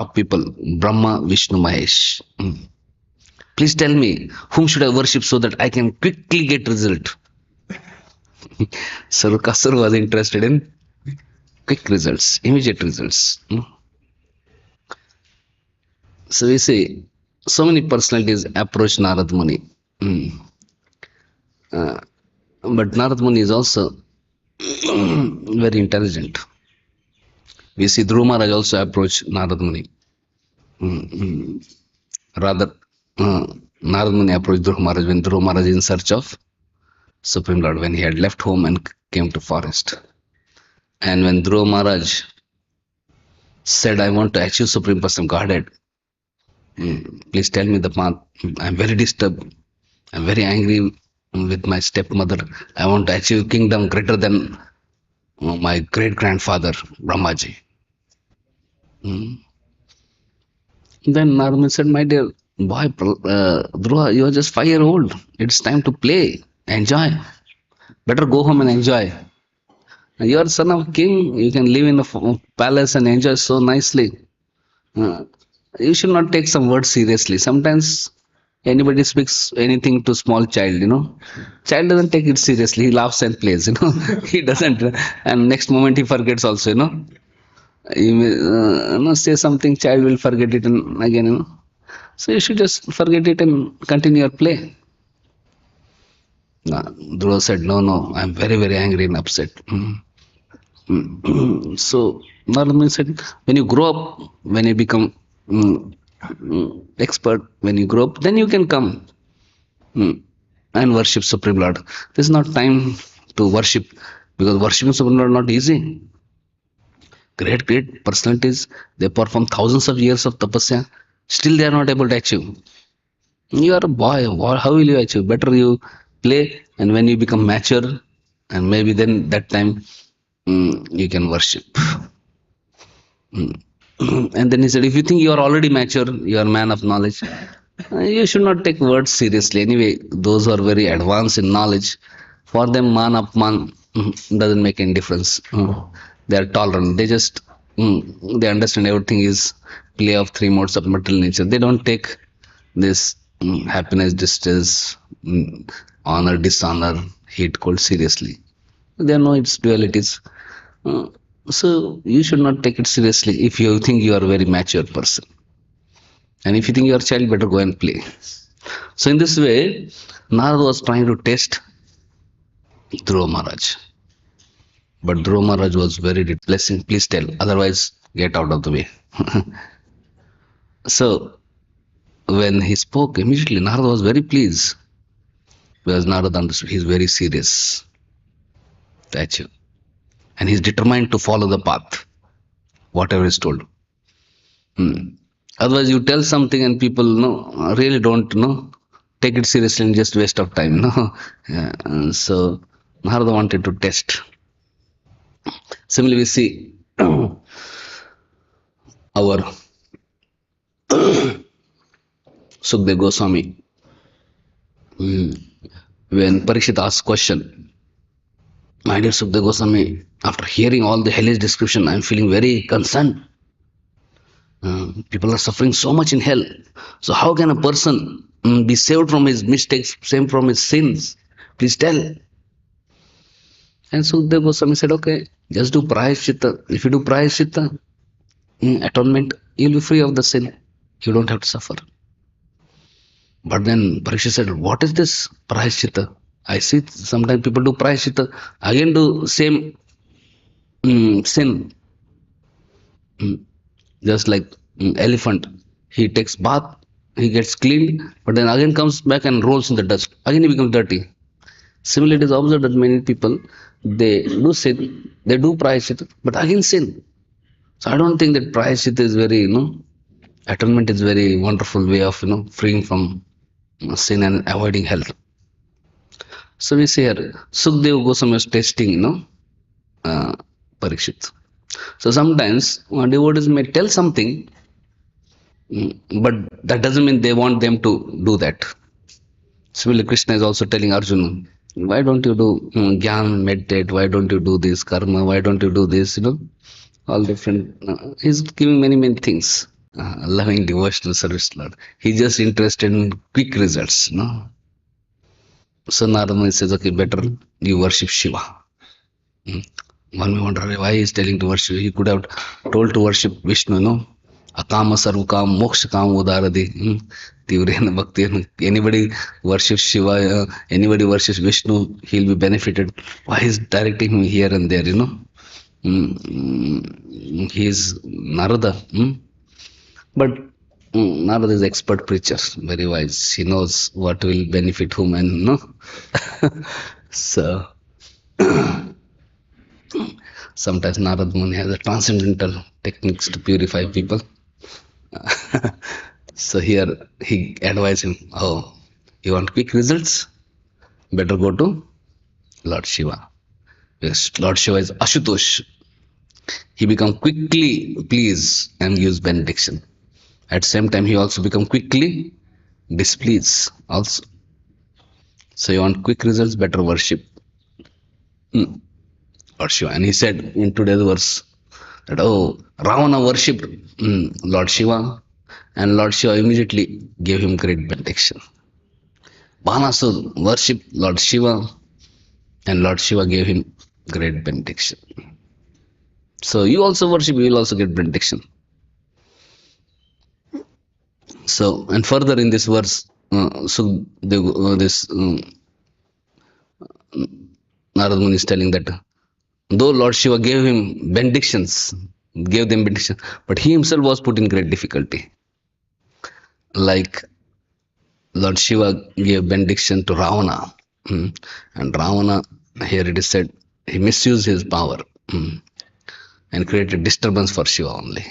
of people, Brahma, Vishnu, Mahesh. Please tell me, whom should I worship so that I can quickly get result? Sarukasur was interested in quick results, immediate results. So we see, so many personalities approach Narad Muni. But Narad Muni is also very intelligent. We see Dhruva Maharaj also approached Narad Muni. Rather, Narad Muni approached Dhruva Maharaj when Dhruva Maharaj is in search of Supreme Lord, when he had left home and came to forest. And when Dhruva Maharaj said, I want to achieve Supreme Person Godhead, please tell me the path. I am very disturbed. I am very angry with my stepmother. I want to achieve kingdom greater than my great grandfather, Brahmaji. Then Narada said, my dear boy, Dhruva, you are just 5 years old. It's time to play, enjoy. Better go home and enjoy. You are son of king. You can live in a palace and enjoy so nicely. You should not take some words seriously. Sometimes anybody speaks anything to small child, child doesn't take it seriously. He laughs and plays, he doesn't, and next moment he forgets also, you may say something, child will forget it and again, so you should just forget it and continue your play. Dhruva said, no, I'm very, very angry and upset. So Narada said, when you grow up, when you become expert, when you grow up, then you can come and worship Supreme Lord. This is not time to worship, because worshiping Supreme Lord is not easy. Great personalities, they perform thousands of years of tapasya, still they are not able to achieve. You are a boy, how will you achieve? Better you play, and when you become mature, and maybe then that time you can worship. And then he said, if you think you are already mature, you are a man of knowledge, you should not take words seriously. Anyway, those who are very advanced in knowledge, for them man upman doesn't make any difference. They are tolerant. They just, they understand everything is play of 3 modes of material nature. They don't take this happiness, distress, honor, dishonor, heat, cold seriously. They know its dualities. So you should not take it seriously if you think you are a very mature person. And if you think you are a child, better go and play. So in this way, Narada was trying to test Dhruva Maharaj. But Dhruva Maharaj was very blessing. Please tell, otherwise get out of the way. So when he spoke, immediately Narada was very pleased. Because Narada understood he is very serious to achieve. And he is determined to follow the path, whatever is told. Otherwise, you tell something and people really don't take it seriously and just waste of time. So Narada wanted to test. Similarly, we see our Sukadeva Goswami, when Parikshit asked question, my dear Sukadeva Goswami, after hearing all the hellish description, I am feeling very concerned. People are suffering so much in hell. So how can a person be saved from his mistakes, saved from his sins? Please tell. And Sukadeva Goswami said, okay, just do prayaschitta. If you do prayaschitta, atonement, you'll be free of the sin. You don't have to suffer. But then Parikshit said, what is this prayaschitta? I see sometimes people do prayaschitta, again do same sin. Just like elephant, he takes bath, he gets cleaned, but then again comes back and rolls in the dust. Again he becomes dirty. Similarly, it is observed that many people, they do sin, they do prayaschitta, but again sin. So I don't think that prayaschitta is very, atonement is very wonderful way of, freeing from sin and avoiding hell. So we see here, Sukadeva Goswami was testing, Parikshit. So sometimes devotees may tell something, but that doesn't mean they want them to do that. Similarly, Krishna is also telling Arjuna, why don't you do Gyan, meditate, why don't you do this, karma, why don't you do this, all different, he's giving many things. Loving devotional service, Lord. He's just interested in quick results, no? So Narada Muni says, okay, better you worship Shiva. One may wonder why he's telling to worship. He could have told to worship Vishnu, no? Akama sarvakam moksha kam udaradi. Tivrena bhakti. Anybody worships Shiva, anybody worships Vishnu, he'll be benefited. Why is directing him here and there, you know? He is Narada. But Narada is expert preacher, very wise. He knows what will benefit whom and no. So sometimes Narada Muni has a transcendental techniques to purify people. So here he advised him, oh, you want quick results? Better go to Lord Shiva. Yes, Lord Shiva is Ashutosh. He become quickly pleased and gives benediction. At the same time, he also become quickly displeased also. So you want quick results, better worship Lord Shiva. And he said in today's verse that, oh, Ravana worshipped Lord Shiva, and Lord Shiva immediately gave him great benediction. Banasur worshipped Lord Shiva, and Lord Shiva gave him great benediction. So you also worship, you will also get benediction. So, and further in this verse, this Narada Muni is telling that though Lord Shiva gave him benedictions, gave them benediction, but he himself was put in great difficulty. Like Lord Shiva gave benediction to Ravana, and Ravana, here it is said, he misused his power and created disturbance for Shiva only.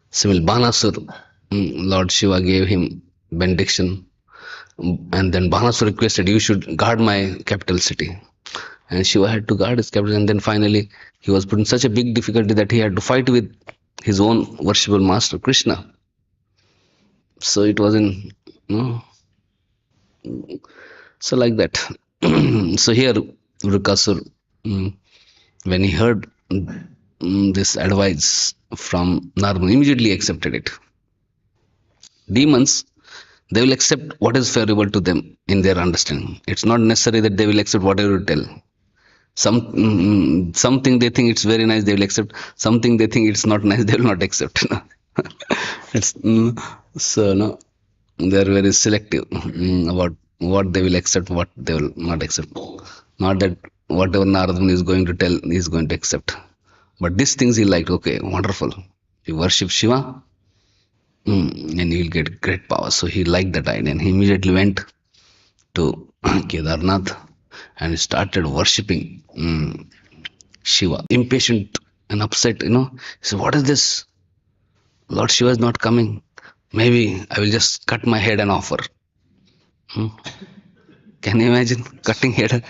Similarly, Banasur, Lord Shiva gave him benediction, and then Banasur requested, you should guard my capital city. And Shiva had to guard his capital, and then finally he was put in such a big difficulty that he had to fight with his own worshipful master, Krishna. So it was in, so like that. So here, Vrikasur, when he heard this advice from Narada, immediately accepted it. Demons, they will accept what is favorable to them in their understanding. It's not necessary that they will accept whatever you tell. Something they think it's very nice, they will accept. Something they think it's not nice, they will not accept. So no, they are very selective about what they will accept, what they will not accept. Not that whatever Narada Muni is going to tell, he is going to accept. But these things he liked. Okay, wonderful. You worship Shiva, and you will get great power. So he liked that idea, and he immediately went to Kedarnath and he started worshipping Shiva. Impatient and upset, He said, what is this? Lord Shiva is not coming. Maybe I will just cut my head and offer. Can you imagine cutting head?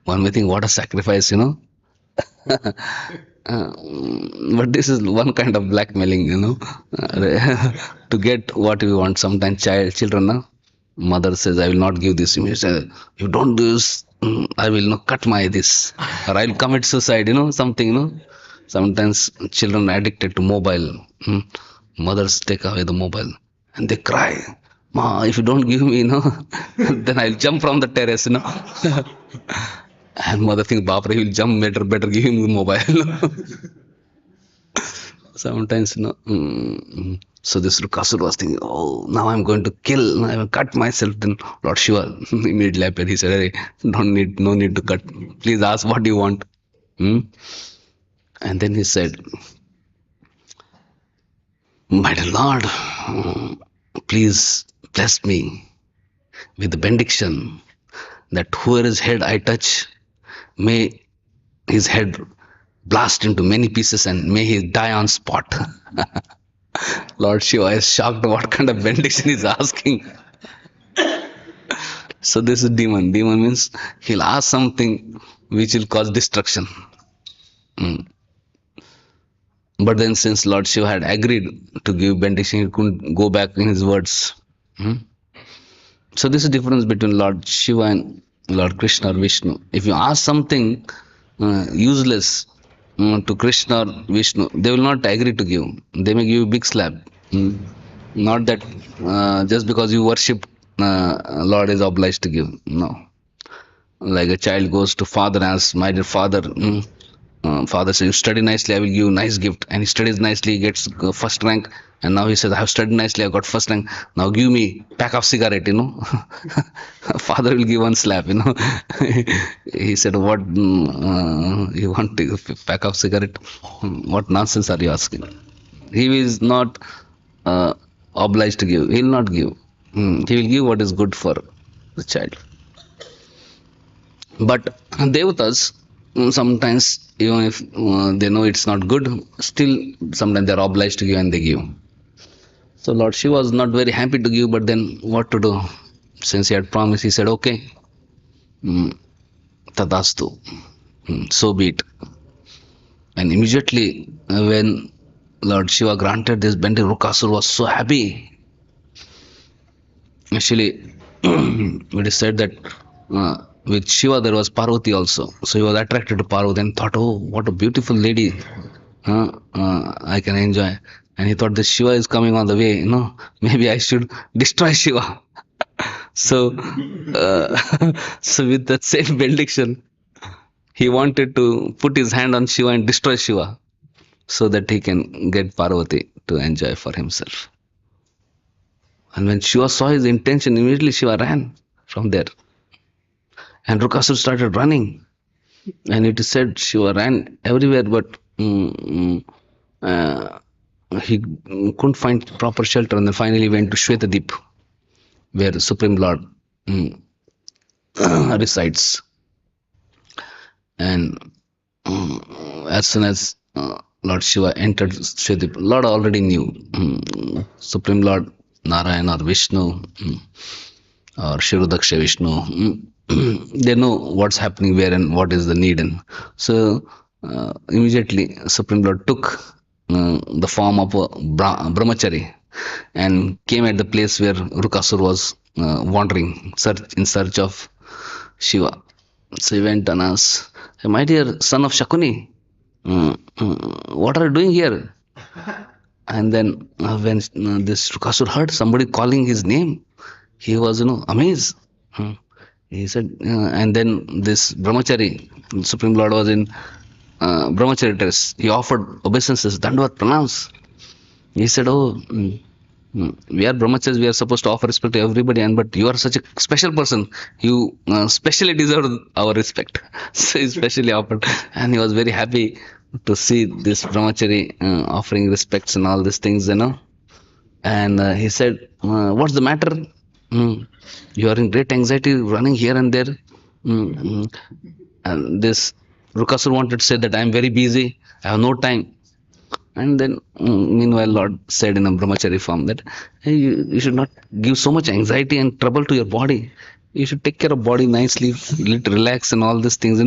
One may think, what a sacrifice, But this is one kind of blackmailing, to get what we want. Sometimes children, mother says, I will not give this. You say, you don't do this, I will not cut my this, or I will commit suicide, something, Sometimes children are addicted to mobile. Mothers take away the mobile and they cry. Ma, if you don't give me, then I'll jump from the terrace, And mother thinks, Bapre, he will jump better give him the mobile. Sometimes, So this Rukasur was thinking, oh, now I'm going to kill, I will cut myself. Then Lord Shiva immediately appeared. He said, hey, no need to cut. Please ask what you want. And then he said, my dear Lord, please bless me with the benediction that whoever's head I touch, may his head blast into many pieces and may he die on spot. Lord Shiva is shocked what kind of benediction he's asking. So this is demon. Demon means he'll ask something which will cause destruction. But then since Lord Shiva had agreed to give benediction, he couldn't go back in his words. So this is the difference between Lord Shiva and Lord Krishna or Vishnu. If you ask something useless, to Krishna or Vishnu, they will not agree to give. They may give you big slap. Not that just because you worship Lord is obliged to give. No. Like a child goes to father and asks, my dear father, father says, you study nicely, I will give you a nice gift. And he studies nicely, he gets first rank. And now he says, I have studied nicely, I got first rank. Now give me pack of cigarette, Father will give one slap, He said, what, you want a pack of cigarette? What nonsense are you asking? He is not obliged to give. He will not give. He will give what is good for the child. But devatas, sometimes, even if they know it's not good, still sometimes they are obliged to give and they give. So Lord Shiva was not very happy to give, but then what to do? Since he had promised, he said, okay, tadastu, so be it. And immediately when Lord Shiva granted this benediction, Rukasur was so happy. Actually, it is said that with Shiva there was Parvati also. So he was attracted to Parvati and thought, oh, what a beautiful lady I can enjoy. And he thought, this Shiva is coming on the way, maybe I should destroy Shiva. So, so with that same benediction, he wanted to put his hand on Shiva and destroy Shiva so that he can get Parvati to enjoy for himself. And when Shiva saw his intention, immediately Shiva ran from there. And Rukasur started running. And it is said Shiva ran everywhere, but he couldn't find proper shelter, and then finally went to Shvetadip, where Supreme Lord resides. And as soon as Lord Shiva entered Shvetadip, Lord already knew Supreme Lord Narayana or Vishnu or Shirudaksha Vishnu. They know what's happening where and what is the need. And so immediately Supreme Lord took the form of a brahmachari and came at the place where Rukasur was wandering in search of Shiva. So he went and asked, hey, my dear son of Shakuni, what are you doing here? And then when this Rukasur heard somebody calling his name, he was amazed. He said, and then this brahmachari, Supreme Lord was in brahmachari dress. He offered obeisances, Dandavat pranams. He said, oh, we are brahmacharis, we are supposed to offer respect to everybody, but you are such a special person. You specially deserve our respect. So he specially offered, and he was very happy to see this brahmachari offering respects and all these things, And he said, what's the matter? You are in great anxiety, running here and there. And this Rukasur wanted to say that I am very busy, I have no time. And then, meanwhile, Lord said in a brahmachari form that hey, you should not give so much anxiety and trouble to your body. You should take care of body nicely, let relax and all these things,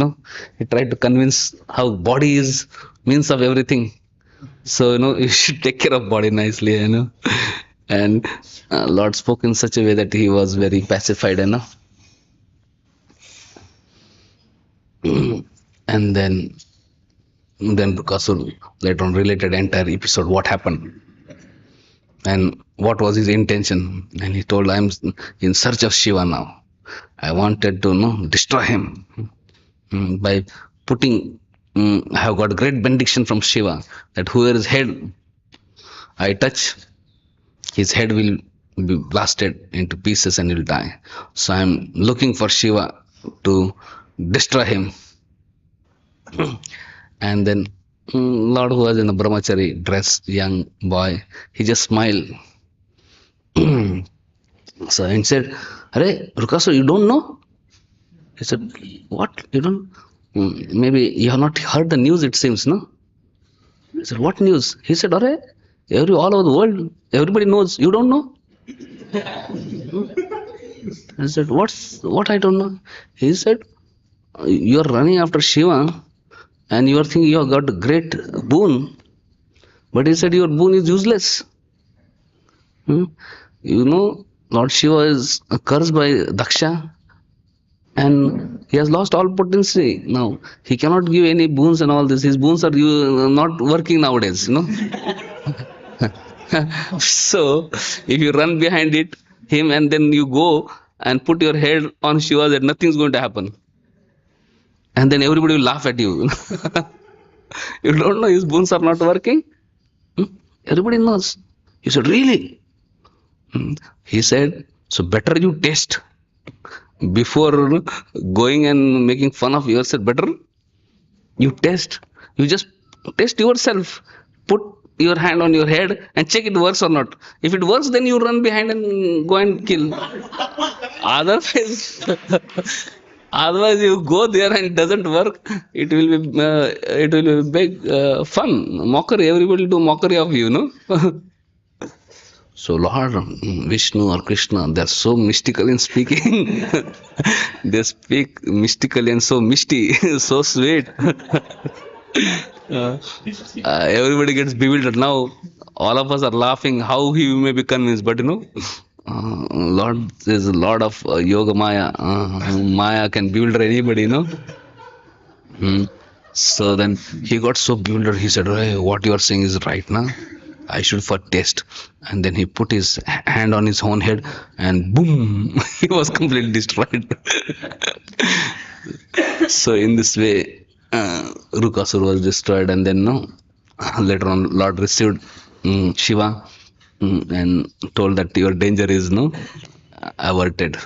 He tried to convince how body is means of everything. So, you should take care of body nicely, And Lord spoke in such a way that he was very pacified, And then Rukasur later on related entire episode, what happened and what was his intention. And he told, I am in search of Shiva now. I wanted to destroy him by putting, I have got great benediction from Shiva that whoever's head I touch, his head will be blasted into pieces and he'll die. So I am looking for Shiva to destroy him. And then Lord, who was in a brahmachari dress, young boy, he just smiled. So he said, Hare, Rukasur, you don't know? He said, what? You don't? Maybe you have not heard the news, it seems, no? He said, what news? He said, Hare, all over the world, everybody knows. You don't know? I said, what I don't know? He said, you are running after Shiva and you are thinking you have got a great boon. But he said, your boon is useless. Lord Shiva is cursed by Daksha. And he has lost all potency now. He cannot give any boons and all this. His boons are not working nowadays, So, if you run behind him and then you go and put your head on Shiva, that nothing's going to happen. And then everybody will laugh at you. You don't know his boons are not working? Everybody knows. He said, really? He said, so better you test. Before going and making fun of yourself, better you test. You just test yourself. Put your hand on your head and check it works or not. If it works, then you run behind and go and kill. Otherwise, otherwise you go there and it doesn't work. It will be big fun, mockery. Everybody will do mockery of you, So Lord Vishnu or Krishna, they are so mystical in speaking. They speak mystically and so misty, so sweet. Everybody gets bewildered now. All of us are laughing how he may be convinced, but Lord is a Lord of Yoga Maya. Maya can bewilder anybody, So then he got so bewildered. He said, hey, what you are saying is right now. I should first test. And then he put his hand on his own head and boom, he was completely destroyed. So in this way, Rukasur was destroyed, and then later on Lord received Shiva and told that your danger is averted.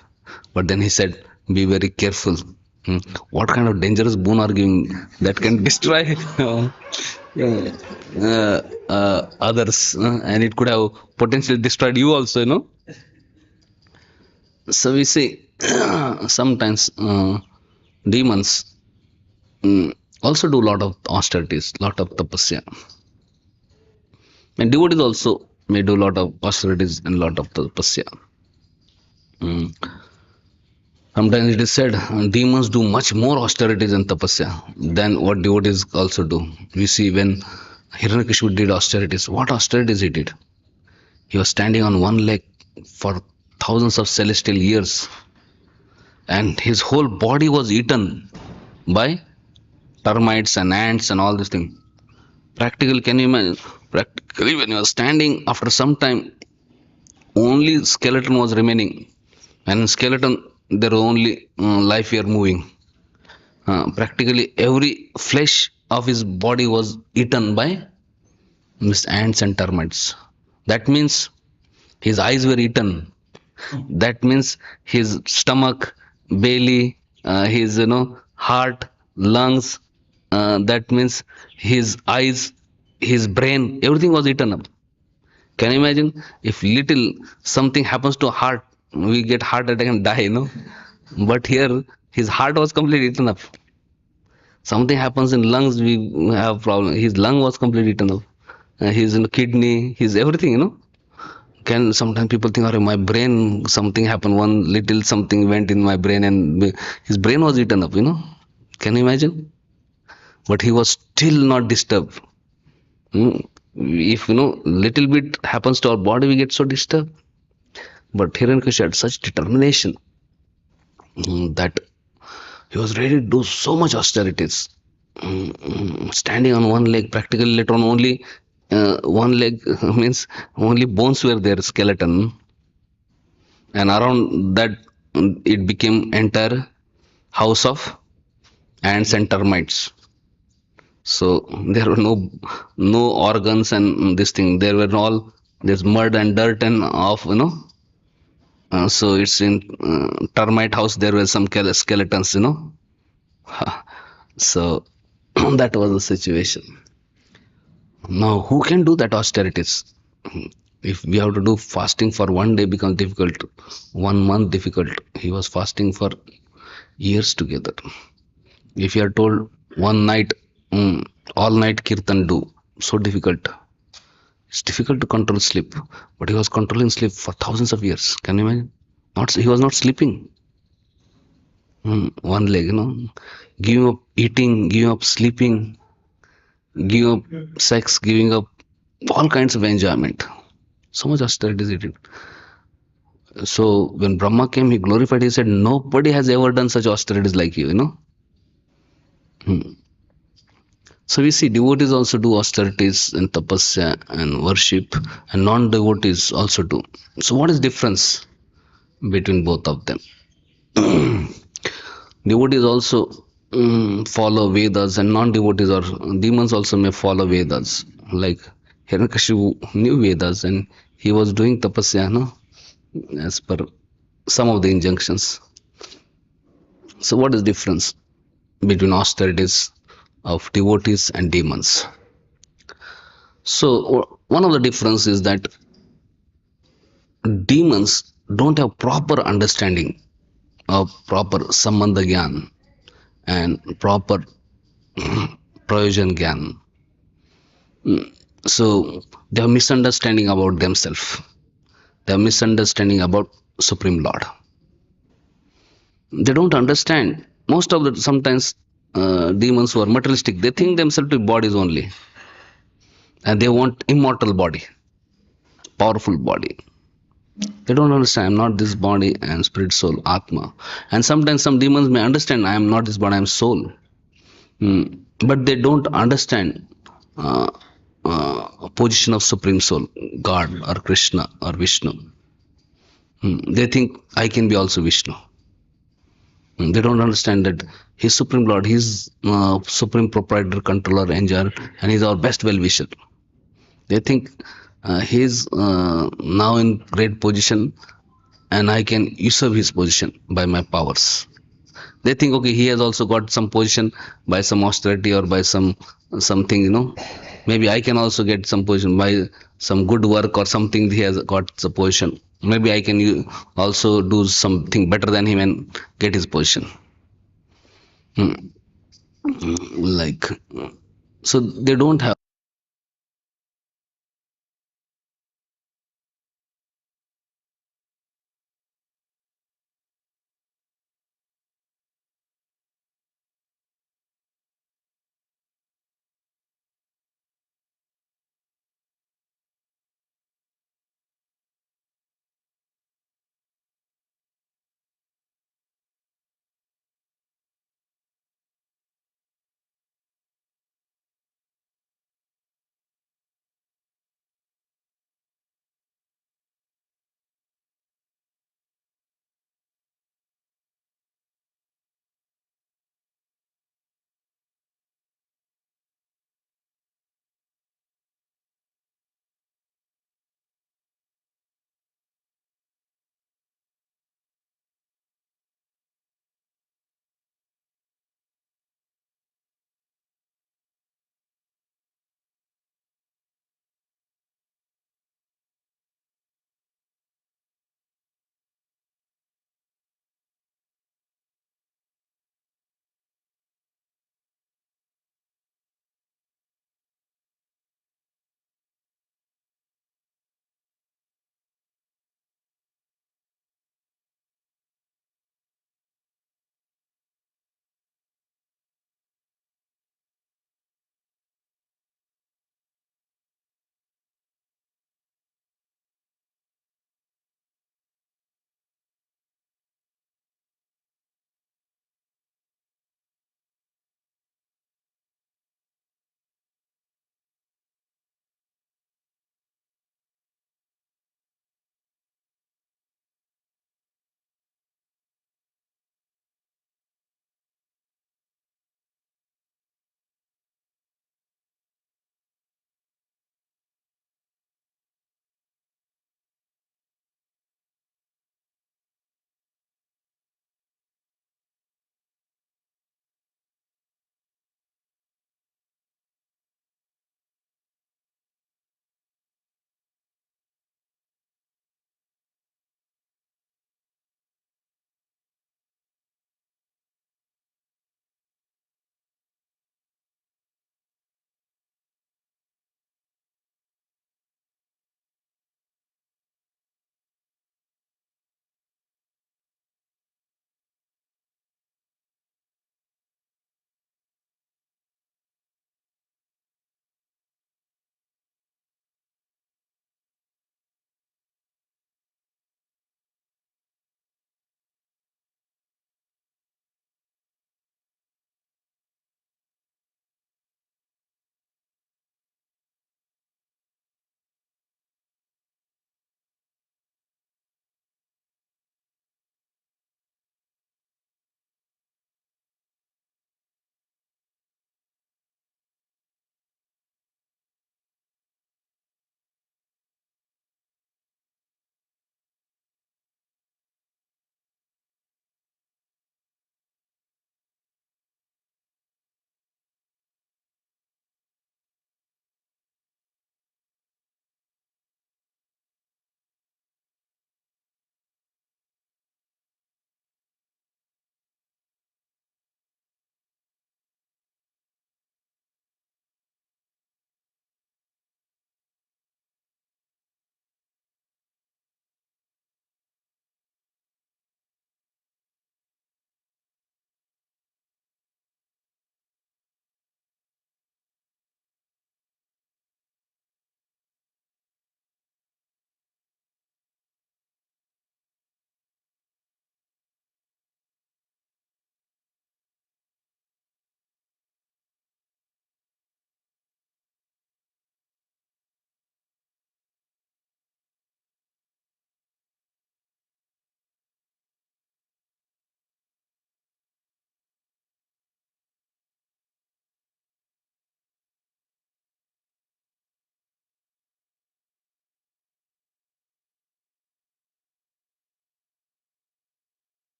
But then he said, be very careful. What kind of dangerous boon are giving that can destroy others, and it could have potentially destroyed you also, So we see sometimes demons also do a lot of austerities, lot of tapasya. And devotees also may do a lot of austerities and lot of tapasya. Sometimes it is said demons do much more austerities and tapasya than what devotees also do. We see when Hiranyakashipu did austerities, what austerities he did? He was standing on one leg for thousands of celestial years, and his whole body was eaten by termites and ants and all this thing. Practically, can you imagine? Practically, when you are standing, after some time, only skeleton was remaining, and in skeleton there was only life air moving. Practically every flesh of his body was eaten by ants and termites. That means his eyes were eaten. That means his stomach, belly, his heart, lungs. That means his eyes, his brain, everything was eaten up. Can you imagine if little something happens to a heart, we get heart attack and die, But here his heart was completely eaten up. Something happens in lungs, we have problem. His lung was completely eaten up. His kidney, his everything, Can sometimes people think, oh, my brain, something happened, one little something went in my brain and his brain was eaten up, Can you imagine? But he was still not disturbed. If little bit happens to our body, we get so disturbed. But Hiranyakashipu had such determination that he was ready to do so much austerities. Standing on one leg, practically later on only one leg means only bones were there, skeleton, and around that it became entire house of ants and termites. So there were no organs and this thing. There were all there's mud and dirt and off, so it's in termite house. There were some skeletons, So that was the situation. Now, who can do that austerities? If we have to do fasting for one day becomes difficult, 1 month difficult. He was fasting for years together. If you are told one night, all night kirtan do, so difficult. It's difficult to control sleep, but he was controlling sleep for thousands of years. Can you imagine? He was not sleeping. One leg, giving up eating, giving up sleeping, giving up sex, giving up all kinds of enjoyment. So much austerities he did. So when Brahma came, he glorified. He said, "Nobody has ever done such austerities like you." You know. Hmm. So we see devotees also do austerities and tapasya and worship, and non-devotees also do. So what is difference between both of them? Devotees also follow Vedas, and non-devotees or demons also may follow Vedas. Like Hiranyakashipu knew Vedas, and he was doing tapasya, no, as per some of the injunctions. So what is difference between austerities of devotees and demons? So one of the difference is that demons don't have proper understanding of proper sambandha gyan and proper prayojan gyan. So they have misunderstanding about themselves. They have misunderstanding about Supreme Lord. They don't understand. Most of the sometimes demons who are materialistic, they think themselves to be bodies only, and they want immortal body, powerful body. They don't understand. I'm not this body. I am spirit, soul, atma. And sometimes some demons may understand. I am not this body. I am soul. But they don't understand uh, position of supreme soul, God or Krishna or Vishnu. They think I can be also Vishnu. They don't understand that He's Supreme Lord, He's Supreme Proprietor, Controller, Enjoyer, and He's our best well wisher. They think He's now in great position, and I can usurp His position by my powers. They think, okay, He has also got some position by some austerity or by something, maybe I can also get some position by some good work or something. He has got the position, maybe I can also do something better than him and get his position. Hmm. Like, so they don't have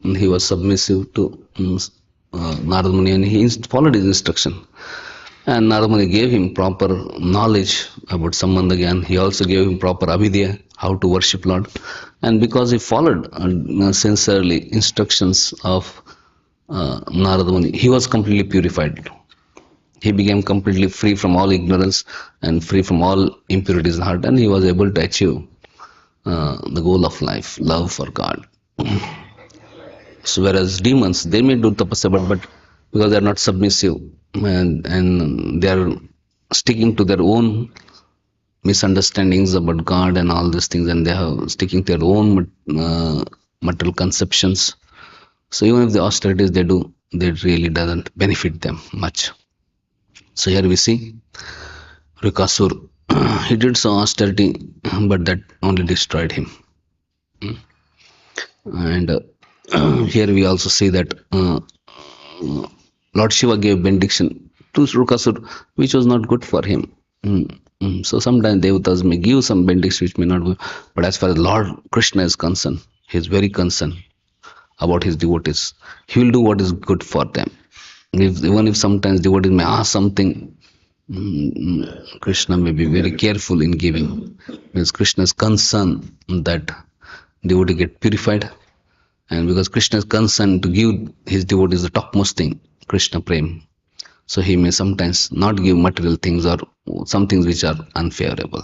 he was submissive to Narada Muni, and he followed his instruction. And Narada Muni gave him proper knowledge about Sambandha. He also gave him proper avidya, how to worship Lord. And because he followed sincerely instructions of Narada Muni, he was completely purified. He became completely free from all ignorance and free from all impurities in heart, and he was able to achieve the goal of life, love for God. So whereas demons, they may do tapasya, but because they are not submissive and they are sticking to their own misunderstandings about God and all these things, and they are sticking to their own material conceptions. So even if the austerities they do, that really doesn't benefit them much. So here we see Rikasur, he did some austerity, but that only destroyed him. And here we also see that Lord Shiva gave benediction to Rukasur, which was not good for him. So sometimes devatas may give some benediction which may not be, but as far as Lord Krishna is concerned, he is very concerned about his devotees. He will do what is good for them. Even if sometimes devotees may ask something, Krishna may be very careful in giving. Because Krishna is concerned that devotee get purified, and because Krishna is concerned to give his devotees the topmost thing, Krishna Prem. So he may sometimes not give material things or some things which are unfavorable.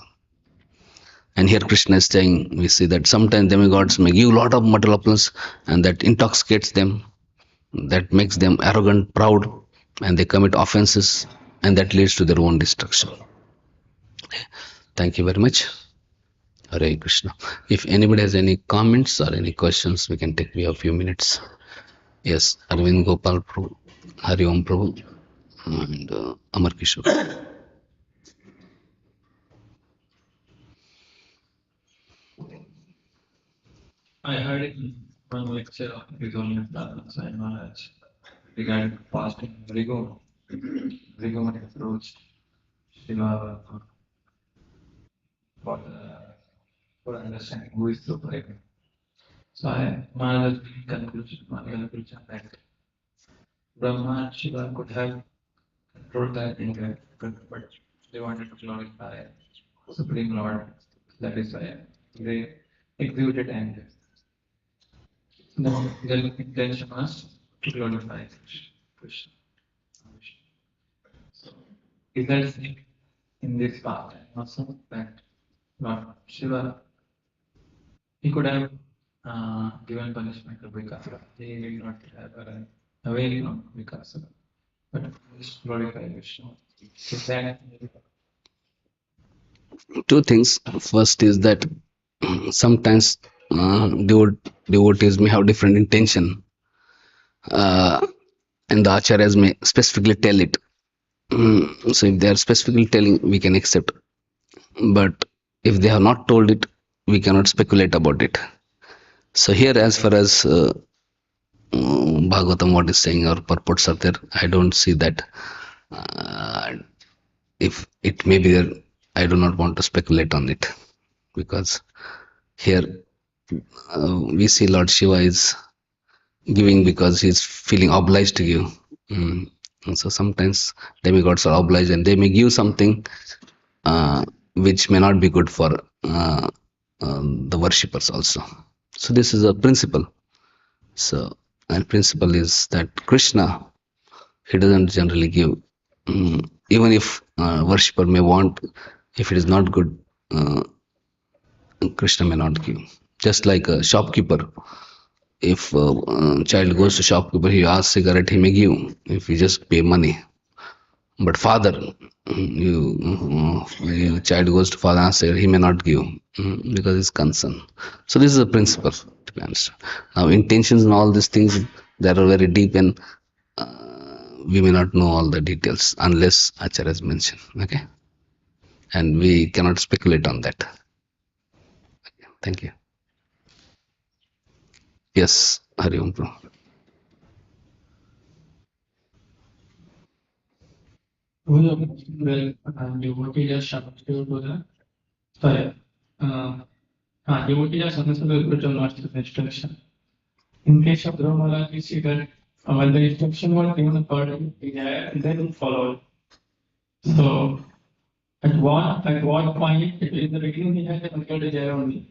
And here Krishna is saying, we see that sometimes demigods may give a lot of material opulence, and that intoxicates them, that makes them arrogant, proud, and they commit offenses, and that leads to their own destruction. Thank you very much. Hare Krishna. If anybody has any comments or any questions, we can take. We have a few minutes. Yes, Arvind Gopal Prabhu, Hari Om Prabhu, and Amar Kishore. I heard in one lecture of Rigonian Platnas and Maharaj regarding fasting. Rigomani approached Shiva for understanding who is Supreme. So Maharaj conclusion that Brahma and Shiva could have controlled that in but they wanted to glorify Supreme Lord. That is why they executed anger. No, their intention was to glorify Krishna. So, is that in this path also that Lord Shiva, he could have given punishment to Vikasa. He did not have availing of Vikasa, but just glorify Krishna. Is that Two things. First is that sometimes devotees may have different intention, and the acharyas may specifically tell it. So if they are specifically telling, we can accept. But if they have not told it, we cannot speculate about it. So here, as far as Bhagavatam, what is saying, or purports are there, I don't see that. If it may be there, I do not want to speculate on it, because here we see Lord Shiva is giving because he is feeling obliged to give. And so sometimes demigods are obliged, and they may give something which may not be good for the worshippers also. So this is a principle. So, and principle is that Krishna, he doesn't generally give. Even if worshipper may want, if it is not good, Krishna may not give. Just like a shopkeeper, if a child goes to shopkeeper, he asks cigarette, he may give if you just pay money. But father, child goes to father and asks, he may not give because he's concerned. So this is a principle to be understood. Now intentions and all these things, that are very deep, and we may not know all the details unless Acharya has mentioned. Okay, and we cannot speculate on that. Okay. Thank you. Yes, Hari Om Prabhu. well, devotee just shouted to the sorry, devotee just understood the spiritual master's instruction. in case of Dhruva Maharaj, we see that when the instruction was given according to Desire, they didn't follow it. So, at what point, in the beginning, he had a material desire only.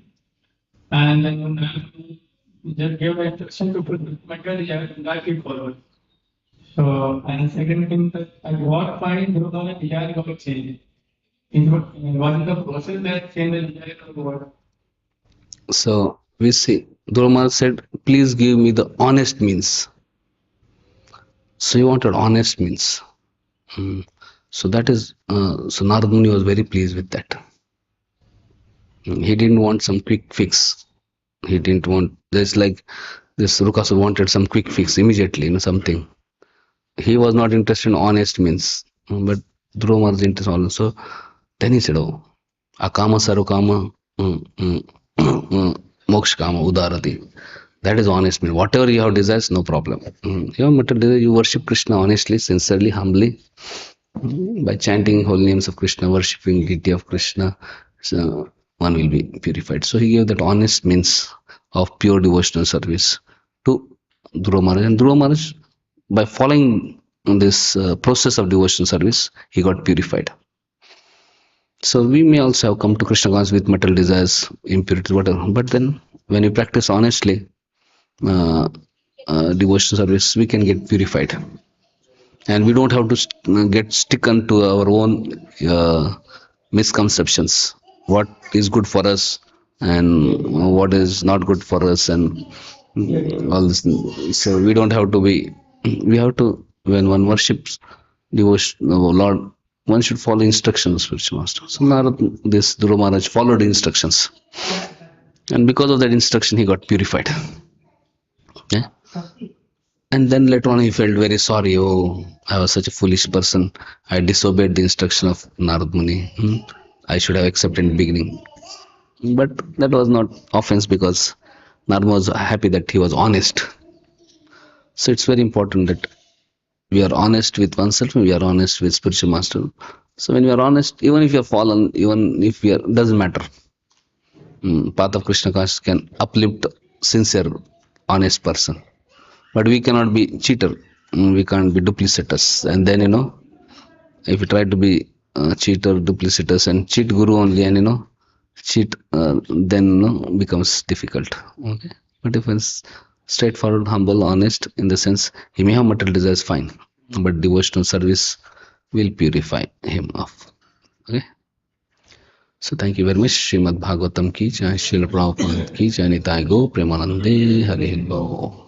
And then when he just gave the instruction to put material desire, that he followed. So, and the second thing that at what point Dhruva Maharaj desire got changed? What is the process that changed the desire of the world? So we see Dhruva Maharaj said, please give me the honest means. So he wanted honest means. So that is, so Narad Muni was very pleased with that. He didn't want some quick fix. He didn't want, there's like this Rukasa wanted some quick fix immediately, something. He was not interested in honest means, but Dhruva Maharaj is interested also. Then he said, oh, akama sarukama moksha kama udarati. That is honest means. Whatever you have desires, no problem. You have material desire, you worship Krishna honestly, sincerely, humbly, by chanting holy names of Krishna, worshipping deity of Krishna, so one will be purified. So he gave that honest means of pure devotional service to Dhruva Maharaj. And Dhruva Maharaj, by following this process of devotional service, he got purified. So we may also have come to Krishna consciousness with material desires, impurities, whatever. But then when we practice honestly devotional service, we can get purified. And we don't have to get sticken to our own misconceptions. What is good for us and what is not good for us and all this. So we don't have to be, we have to, when one worships devotion, Lord, one should follow instructions, spiritual master. So Narad, this Dhruva Maharaj followed instructions. And because of that instruction, he got purified. Yeah? And then later on he felt very sorry. Oh, I was such a foolish person. I disobeyed the instruction of Narad Muni. I should have accepted in the beginning. But that was not offense because Narad was happy that he was honest. So it's very important that we are honest with oneself and we are honest with spiritual master. So when we are honest, even if you are fallen, even if we are, doesn't matter. Path of Krishna consciousness can uplift sincere, honest person. But we cannot be cheater. We can't be duplicitous. And then, if you try to be cheater, duplicitous and cheat guru only and, cheat, then, becomes difficult. Okay. But if it's straightforward, humble, honest, in the sense, he may have material desires, fine. But devotional service will purify him off. Okay. So thank you very much. Srimad Bhagavatam ki jai, Srila Prabhupada ki jai, Nitai Go, Premanande, Hari Bo.